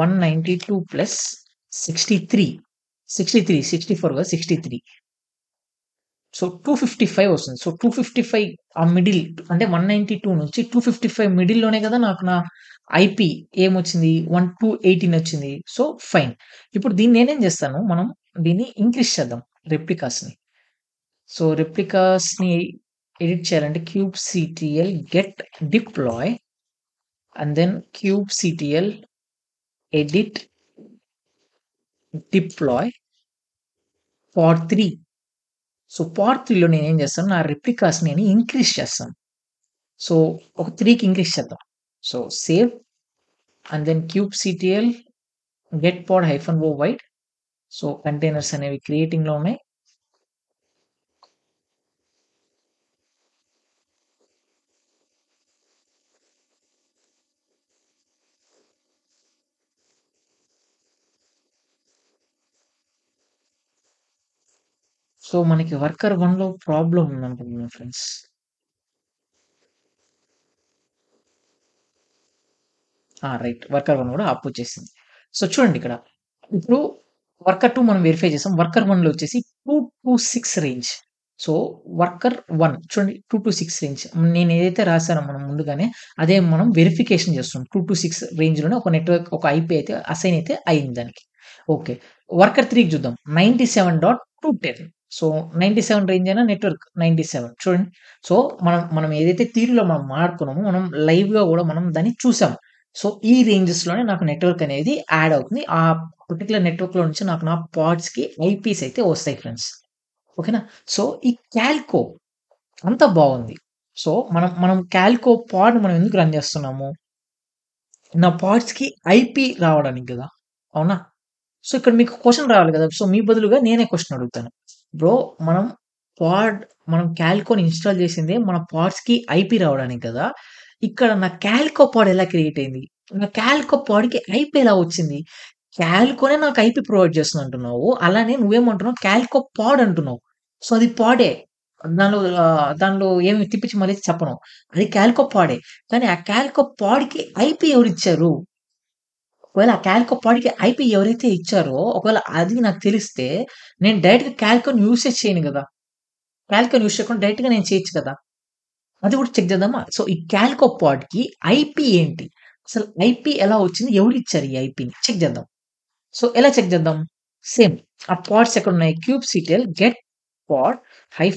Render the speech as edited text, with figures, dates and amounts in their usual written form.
192 plus 63 64 కాదు 63. So 255 వస్తుంది. So 255 ఆ మిడిల్ అంటే 192 నుంచి 255 మిడిల్‌లోనే కదా నాకు నా ఐపీ ఏమొచ్చింది 1218 వచ్చింది. So fine. ఇప్పుడు దీన్ని నేనేం చేస్తాను, మనం దీన్ని ఇంక్రీజ్ చేద్దాం రెప్లికాస్‌ని. సో రెప్లికాస్‌ని ఎడిట్ చేయాలంటే kubectl get deploy and then kubectl edit deploy pod 3. So part 3లో నేనేం చేస్తాను, నా రెప్లికాస్ నేను ఇంక్రీజ్ చేస్తాను. సో ఒక 3కి ఇంక్రీజ్ చేద్దాం. So save and then kubectl get pod -o wide. So containers అనేవి క్రియేటింగ్‌లో ఉన్నాయి. సో మనకి వర్కర్ 1లో ప్రాబ్లమ్ ఉందనుకుంటున్నాను ఫ్రెండ్స్. రైట్. వర్కర్ 1 కూడా అప్ వచ్చేసింది. సో చూడండి ఇక్కడ. ఇప్పుడు వర్కర్ 2 మనం వెరిఫై చేసాం. వర్కర్ 1లో వచ్చేసి 2-6 రేంజ్. సో వర్కర్ 1 చూడండి 2-6 రేంజ్. నేను ఏదైతే రాసానో మనం ముందుగానే అదే మనం వెరిఫికేషన్ చేస్తున్నాం. 2-6 రేంజ్‌లోనే ఒక నెట్వర్క్ ఒక ఐపీ అయితే అసైన్ అయితే అయింది దానికి. ఓకే. వర్కర్ 3కి చూద్దాం. 97.210. సో 97 రేంజ్ అయినా నెట్వర్క్ 97 చూడండి. సో మనం ఏదైతే థియరీలో మనం మాట్లాడుకున్నామో మనం లైవ్‌గా కూడా మనం దాన్ని చూసాం. సో ఈ రేంజెస్‌లోనే నాకు నెట్వర్క్ అనేది యాడ్ అవుతుంది. ఆ పర్టిక్యులర్ నెట్వర్క్‌లో నుంచి నాకు నా పాడ్స్‌కి ఐపీస్ అయితే వస్తాయి ఫ్రెండ్స్. ఓకేనా? సో ఈ కాల్కో అంతా బావుంది. సో మనం కాల్కో పాడ్ మనం ఎందుకు రన్ చేస్తున్నాము? నా పాడ్స్‌కి ఐపీ రావడానికి గదా! అవునా? సో ఇక్కడ మీకు క్వెషన్ రావాలి గదా! సో మీ బదులుగా నేనే క్వెషన్ అడుగుతాను. బ్రో మనం పాడ్ మనం కాల్కోని ఇన్‌స్టాల్ చేసిందే మన పాడ్స్‌కి ఐపీ రావడానికి గదా! ఇక్కడ నా కాల్కో పాడ్ ఎలా క్రియేట్ అయింది? నా కాల్కో పాడ్‌కి ఐపీ ఎలా వచ్చింది? కాల్కోనే నాకు ఐపీ ప్రొవైడ్ చేస్తుంది అంటున్నావు. అలానే నువ్వేమంటున్నావు కాల్కో పాడ్ అంటున్నావు. సో అది పాడే. దానిలో ఏమి తిప్పించి మళ్ళీ చెప్పను. అది కాల్కో పాడే. కానీ ఆ కాల్కో పాడ్‌కి ఐపీ ఎవరిచ్చారు? ఒకవేళ ఆ కాల్కో పాడ్‌కి ఐపీ ఎవరైతే ఇచ్చారో, ఒకవేళ అది నాకు తెలిస్తే, నేను డైరెక్ట్‌గా కాల్కోని యూసేజ్ చేయను గదా! కాల్కోని యూజ్ చేయకుండా డైరెక్ట్‌గా నేను చేయొచ్చు కదా! అది కూడా చెక్ చేద్దామా? సో, ఈ కాల్కో పాడ్‌కి ఐపీ ఏంటి? అసలు ఐపీ ఎలా వచ్చింది? ఎవరిచ్చారు ఈ ఐపీని? చెక్ చేద్దాం. సో, ఎలా చెక్ చేద్దాం? సేమ్ ఆ పాడ్స్ ఎక్కడున్నాయి? kubectl get pod -o